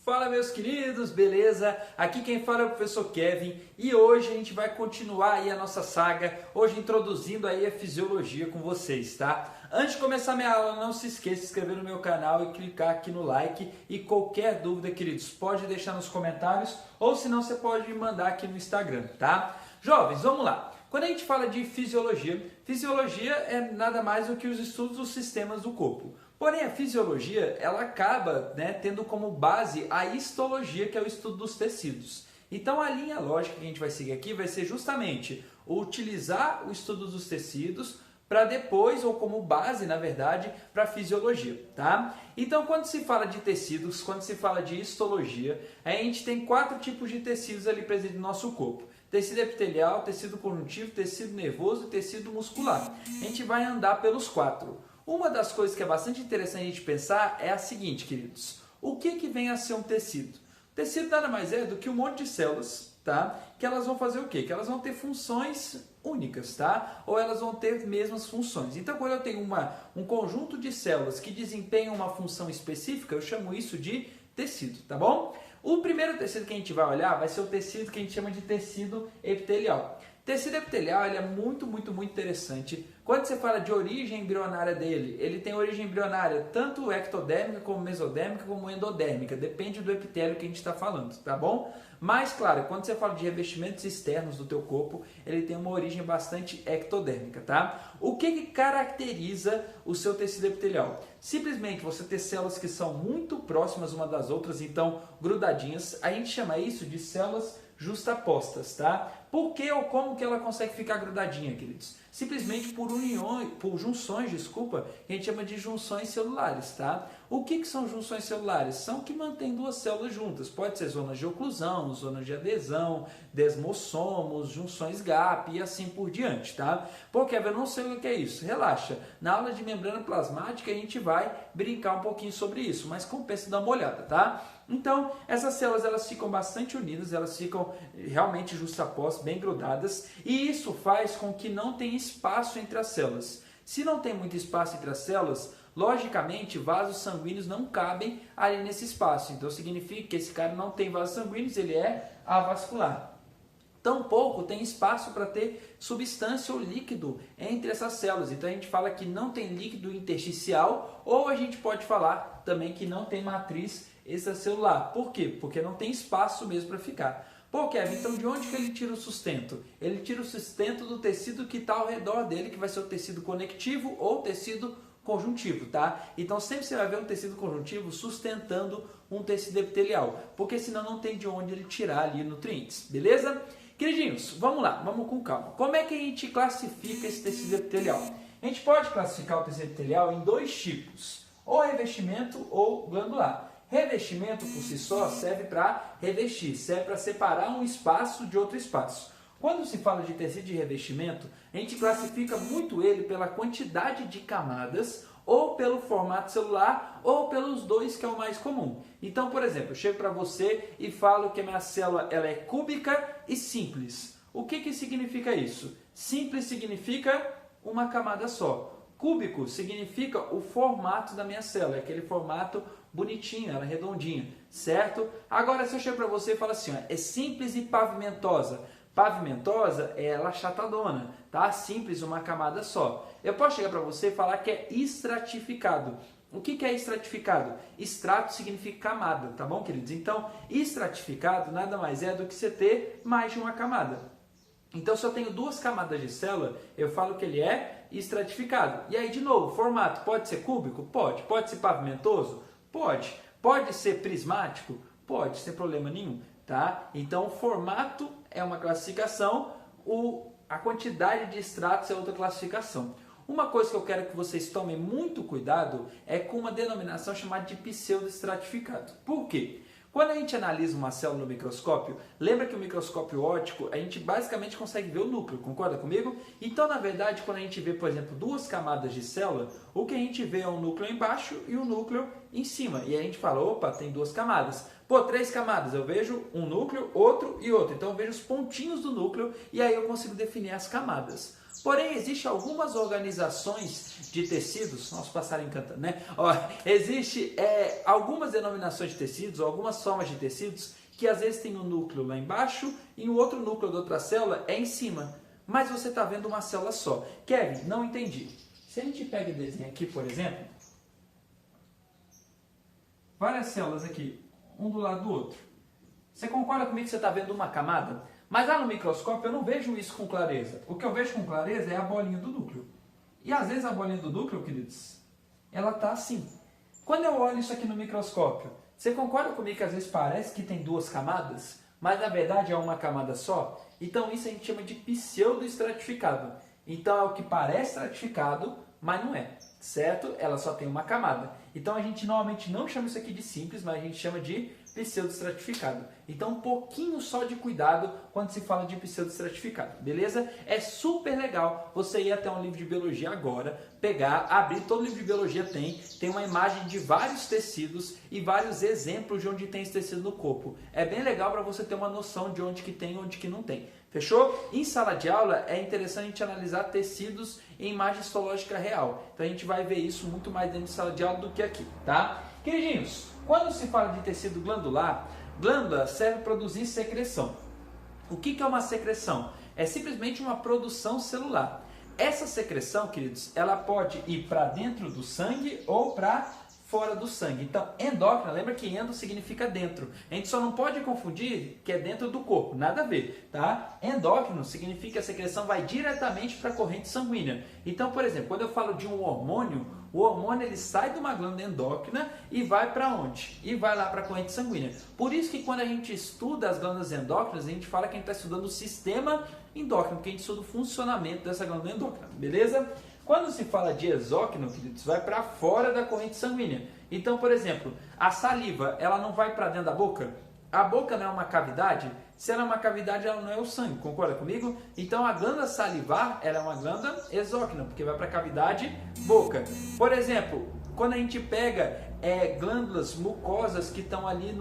Fala meus queridos, beleza? Aqui quem fala é o professor Kevin e hoje a gente vai continuar aí a nossa saga, hoje introduzindo aí a fisiologia com vocês, tá? Antes de começar minha aula, não se esqueça de se inscrever no meu canal e clicar aqui no like e qualquer dúvida, queridos, pode deixar nos comentários ou se não você pode me mandar aqui no Instagram, tá? Jovens, vamos lá! Quando a gente fala de fisiologia, fisiologia é nada mais do que os estudos dos sistemas do corpo. Porém, a fisiologia ela acaba tendo como base a histologia, que é o estudo dos tecidos. Então, a linha lógica que a gente vai seguir aqui vai ser justamente utilizar o estudo dos tecidos para depois, ou como base, na verdade, para a fisiologia, tá? Então, quando se fala de tecidos, quando se fala de histologia, a gente tem 4 tipos de tecidos ali presentes no nosso corpo. Tecido epitelial, tecido conjuntivo, tecido nervoso e tecido muscular. A gente vai andar pelos 4. Uma das coisas que é bastante interessante a gente pensar é a seguinte, queridos. O que vem a ser um tecido? O tecido nada mais é do que um monte de células, tá? Que elas vão fazer o quê? Que elas vão ter funções únicas, tá? Ou elas vão ter mesmas funções. Então, quando eu tenho um conjunto de células que desempenham uma função específica, eu chamo isso de tecido, tá bom? O primeiro tecido que a gente vai olhar vai ser o tecido que a gente chama de tecido epitelial. Tecido epitelial ele é muito interessante. Quando você fala de origem embrionária dele, ele tem origem embrionária tanto ectodérmica, como mesodérmica, como endodérmica. Depende do epitélio que a gente está falando, tá bom? Mas, claro, quando você fala de revestimentos externos do teu corpo, ele tem uma origem bastante ectodérmica, tá? O que caracteriza o seu tecido epitelial? Simplesmente você ter células que são muito próximas uma das outras, então grudadinhas. A gente chama isso de células justapostas, tá? Por que ou como que ela consegue ficar grudadinha, queridos? Simplesmente por junções, que a gente chama de junções celulares, tá? O que são junções celulares? São que mantêm duas células juntas. Pode ser zonas de oclusão, zonas de adesão, desmossomos, junções gap e assim por diante, tá? Pô, Kevin, eu não sei o que é isso. Relaxa. Na aula de membrana plasmática a gente vai brincar um pouquinho sobre isso, mas compensa dar uma olhada, tá? Então, essas células elas ficam bastante unidas, elas ficam realmente justapostas, bem grudadas, e isso faz com que não tenha espaço entre as células. Se não tem muito espaço entre as células, logicamente, vasos sanguíneos não cabem ali nesse espaço. Então, significa que esse cara não tem vasos sanguíneos, ele é avascular. Tampouco tem espaço para ter substância ou líquido entre essas células. Então, a gente fala que não tem líquido intersticial, ou a gente pode falar também que não tem matriz extracelular. Por quê? Porque não tem espaço mesmo para ficar. Pô, Kevin, então de onde que ele tira o sustento? Ele tira o sustento do tecido que está ao redor dele, que vai ser o tecido conectivo ou tecido conjuntivo, tá? Então sempre você vai ver um tecido conjuntivo sustentando um tecido epitelial, porque senão não tem de onde ele tirar ali nutrientes, beleza? Queridinhos, vamos lá, vamos com calma. Como é que a gente classifica esse tecido epitelial? A gente pode classificar o tecido epitelial em 2 tipos, ou revestimento ou glandular. Revestimento por si só serve para revestir, serve para separar um espaço de outro espaço. Quando se fala de tecido de revestimento, a gente classifica muito ele pela quantidade de camadas, ou pelo formato celular, ou pelos dois, que é o mais comum. Então, por exemplo, eu chego para você e falo que a minha célula ela é cúbica e simples. O que significa isso? Simples significa uma camada só. Cúbico significa o formato da minha célula, é aquele formato bonitinho, ela é redondinha, certo? Agora, se eu chego para você e falo assim, ó, é simples e pavimentosa. Pavimentosa é ela achatadona, tá? Simples, uma camada só. Eu posso chegar para você e falar que é estratificado. O que é estratificado? Extrato significa camada, tá bom, queridos? Então, estratificado nada mais é do que você ter mais de uma camada. Então, se eu tenho 2 camadas de célula, eu falo que ele é estratificado. E aí, de novo, formato pode ser cúbico? Pode. Pode ser pavimentoso? Pode. Pode ser prismático? Pode, sem problema nenhum, tá? Então, o formato é uma classificação, a quantidade de extratos é outra classificação. Uma coisa que eu quero que vocês tomem muito cuidado é com uma denominação chamada de pseudoestratificado. Por quê? Quando a gente analisa uma célula no microscópio, lembra que o microscópio óptico, a gente basicamente consegue ver o núcleo, concorda comigo? Então, na verdade, quando a gente vê, por exemplo, 2 camadas de célula, o que a gente vê é um núcleo embaixo e um núcleo em cima. E a gente fala, opa, tem 2 camadas. Pô, 3 camadas, eu vejo um núcleo, outro e outro. Então, eu vejo os pontinhos do núcleo e aí eu consigo definir as camadas. Porém, existem algumas organizações de tecidos, nosso passarinho cantando, né? Ó, existe algumas denominações de tecidos, algumas formas de tecidos, que às vezes tem um núcleo lá embaixo e o outro núcleo da outra célula é em cima. Mas você está vendo uma célula só. Kevin, não entendi. Se a gente pega e desenha aqui, por exemplo, várias células aqui, um do lado do outro. Você concorda comigo que você está vendo uma camada? Mas lá no microscópio eu não vejo isso com clareza. O que eu vejo com clareza é a bolinha do núcleo. E às vezes a bolinha do núcleo, queridos, ela está assim. Quando eu olho isso aqui no microscópio, você concorda comigo que às vezes parece que tem duas camadas, mas na verdade é uma camada só? Então isso a gente chama de pseudoestratificado. Então é o que parece estratificado, mas não é, certo? Ela só tem uma camada. Então a gente normalmente não chama isso aqui de simples, mas a gente chama de pseudoestratificado. Então um pouquinho só de cuidado quando se fala de pseudoestratificado, beleza? É super legal você ir até um livro de biologia agora, pegar, abrir, todo livro de biologia tem uma imagem de vários tecidos e vários exemplos de onde tem esse tecido no corpo. É bem legal para você ter uma noção de onde que tem e onde que não tem. Fechou? Em sala de aula é interessante a gente analisar tecidos em imagem histológica real. Então a gente vai ver isso muito mais dentro de sala de aula do que aqui, tá? Queridinhos, quando se fala de tecido glandular, glândula serve para produzir secreção. O que é uma secreção? É simplesmente uma produção celular. Essa secreção, queridos, ela pode ir para dentro do sangue ou para fora do sangue. Então, endócrina, lembra que endo significa dentro. A gente só não pode confundir que é dentro do corpo, nada a ver, tá? Endócrino significa que a secreção vai diretamente para a corrente sanguínea. Então, por exemplo, quando eu falo de um hormônio, o hormônio ele sai de uma glândula endócrina e vai para onde? E vai lá para a corrente sanguínea. Por isso que quando a gente estuda as glândulas endócrinas, a gente fala que a gente está estudando o sistema endócrino, porque a gente estuda o funcionamento dessa glândula endócrina, beleza? Quando se fala de exócrino, queridos, vai para fora da corrente sanguínea. Então, por exemplo, a saliva, ela não vai para dentro da boca? A boca não é uma cavidade? Se ela é uma cavidade, ela não é o sangue, concorda comigo? Então, a glândula salivar, ela é uma glândula exócrina, porque vai para a cavidade boca. Por exemplo, quando a gente pega glândulas mucosas que estão ali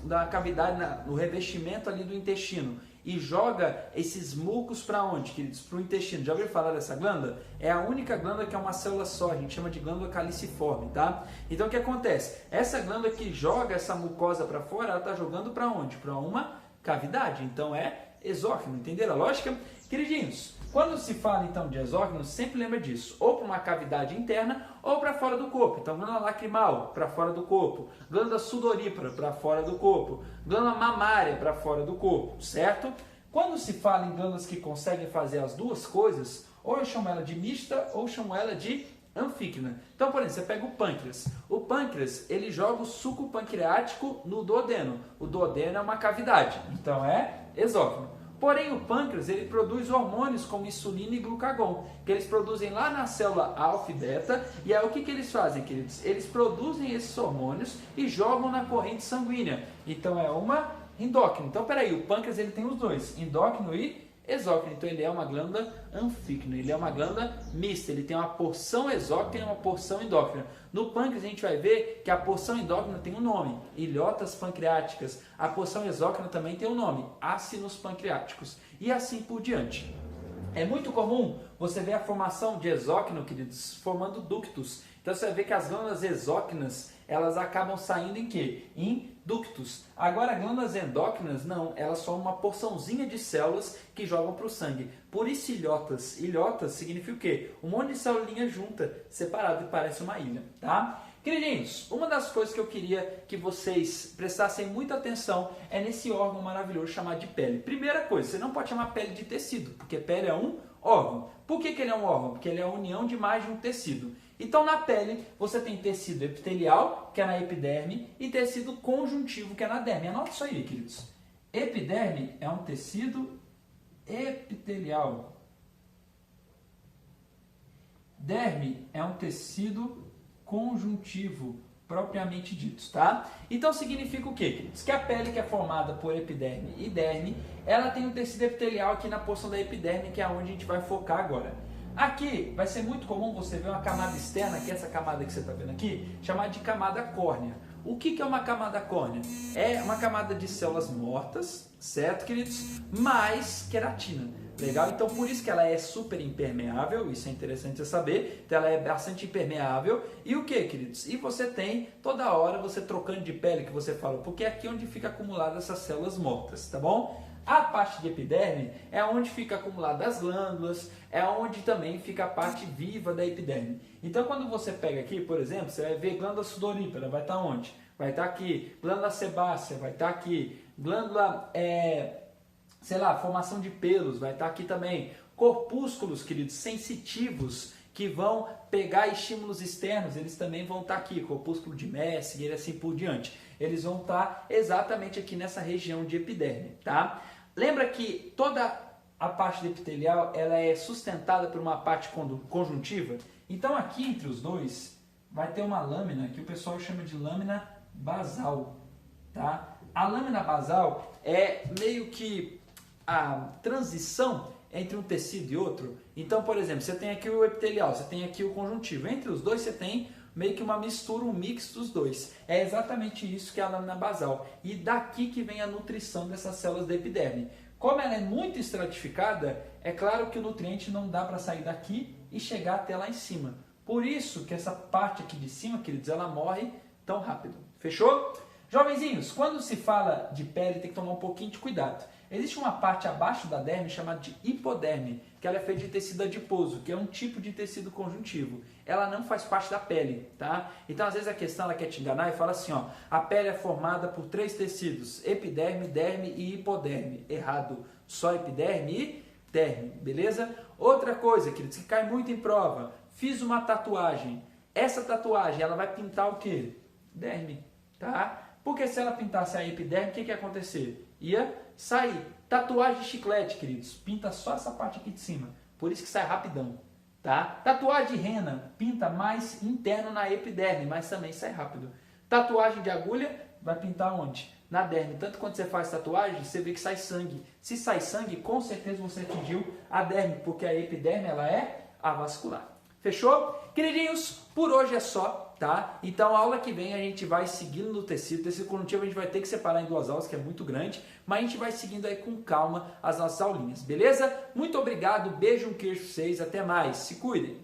na cavidade, no revestimento ali do intestino, e joga esses mucos para onde, queridos? Para o intestino. Já ouviram falar dessa glândula? É a única glândula que é uma célula só, a gente chama de glândula caliciforme, tá? Então o que acontece? Essa glândula que joga essa mucosa para fora, ela está jogando para onde? Para uma cavidade, então é exócrino, entenderam a lógica? Queridinhos, quando se fala então de exócrino, sempre lembra disso, ou para uma cavidade interna ou para fora do corpo. Então, glândula lacrimal para fora do corpo, glândula sudorípara para fora do corpo, glândula mamária para fora do corpo, certo? Quando se fala em glândulas que conseguem fazer as duas coisas, ou eu chamo ela de mista ou chamo ela de anfíquina. Então, por exemplo, você pega o pâncreas. O pâncreas, ele joga o suco pancreático no duodeno. O duodeno é uma cavidade, então é exócrino. Porém, o pâncreas ele produz hormônios como insulina e glucagon, que eles produzem lá na célula alfa e beta. E aí o que eles fazem, queridos? Eles produzem esses hormônios e jogam na corrente sanguínea. Então é uma endócrina. Então, peraí, o pâncreas ele tem os dois, endócrino e exócrino. Então ele é uma glândula anfíquina, ele é uma glândula mista, ele tem uma porção exócrina e uma porção endócrina. No pâncreas a gente vai ver que a porção endócrina tem um nome, ilhotas pancreáticas. A porção exócrina também tem um nome, ácidos pancreáticos. E assim por diante. É muito comum você ver a formação de exócrino, queridos, formando ductos. Então você vai ver que as glândulas exócrinas, elas acabam saindo em quê? Em ductos. Agora, glândulas endócrinas, não, elas são uma porçãozinha de células que jogam para o sangue. Por isso ilhotas. Ilhotas significa o quê? Um monte de célulinha junta, separado, e parece uma ilha, tá? Queridinhos, uma das coisas que eu queria que vocês prestassem muita atenção é nesse órgão maravilhoso chamado de pele. Primeira coisa, você não pode chamar pele de tecido, porque pele é um órgão. Por que ele é um órgão? Porque ele é a união de mais de um tecido. Então, na pele, você tem tecido epitelial, que é na epiderme, e tecido conjuntivo, que é na derme. Anota isso aí, queridos. Epiderme é um tecido epitelial. Derme é um tecido conjuntivo, propriamente dito, tá? Então, significa o quê, queridos? Que a pele que é formada por epiderme e derme, ela tem um tecido epitelial aqui na porção da epiderme, que é onde a gente vai focar agora. Aqui vai ser muito comum você ver uma camada externa, que é essa camada que você está vendo aqui, chamada de camada córnea. O que é uma camada córnea? É uma camada de células mortas, certo, queridos? Mais queratina. Legal? Então por isso que ela é super impermeável, isso é interessante você saber, então ela é bastante impermeável. E o que, queridos? E você tem toda hora você trocando de pele que você fala, porque é aqui onde fica acumulada essas células mortas, tá bom? A parte de epiderme é onde fica acumulada as glândulas, é onde também fica a parte viva da epiderme. Então quando você pega aqui, por exemplo, você vai ver glândula sudorípara, vai estar onde? Vai estar aqui, glândula sebácea, vai estar aqui, glândula, sei lá, formação de pelos, vai estar aqui também, corpúsculos, queridos, sensitivos, que vão pegar estímulos externos, eles também vão estar aqui, corpúsculo de Messinger e assim por diante. Eles vão estar exatamente aqui nessa região de epiderme, tá? Lembra que toda a parte epitelial, ela é sustentada por uma parte conjuntiva? Então aqui entre os dois, vai ter uma lâmina que o pessoal chama de lâmina basal, tá? A lâmina basal é meio que a transição entre um tecido e outro. Então, por exemplo, você tem aqui o epitelial, você tem aqui o conjuntivo. Entre os dois você tem meio que uma mistura, um mix dos dois. É exatamente isso que é a lâmina basal. E daqui que vem a nutrição dessas células da epiderme. Como ela é muito estratificada, é claro que o nutriente não dá para sair daqui e chegar até lá em cima. Por isso que essa parte aqui de cima, queridos, ela morre tão rápido. Fechou? Jovenzinhos, quando se fala de pele, tem que tomar um pouquinho de cuidado. Existe uma parte abaixo da derme chamada de hipoderme, que ela é feita de tecido adiposo, que é um tipo de tecido conjuntivo. Ela não faz parte da pele, tá? Então, às vezes a questão ela quer te enganar e fala assim, ó, a pele é formada por 3 tecidos, epiderme, derme e hipoderme. Errado, só epiderme e derme, beleza? Outra coisa, queridos, que cai muito em prova, fiz uma tatuagem. Essa tatuagem, ela vai pintar o quê? Derme, tá? Porque se ela pintasse a epiderme, o que ia acontecer? Ia sair. Tatuagem de chiclete, queridos, pinta só essa parte aqui de cima. Por isso que sai rapidão, tá? Tatuagem de rena, pinta mais interno na epiderme, mas também sai rápido. Tatuagem de agulha, vai pintar onde? Na derme. Tanto quando você faz tatuagem, você vê que sai sangue. Se sai sangue, com certeza você atingiu a derme, porque a epiderme ela é avascular. Fechou? Queridinhos, por hoje é só, tá? Então a aula que vem a gente vai seguindo no tecido. Tecido conjuntivo a gente vai ter que separar em 2 aulas, que é muito grande, mas a gente vai seguindo aí com calma as nossas aulinhas, beleza? Muito obrigado, beijo, um queijo pra vocês, até mais, se cuidem!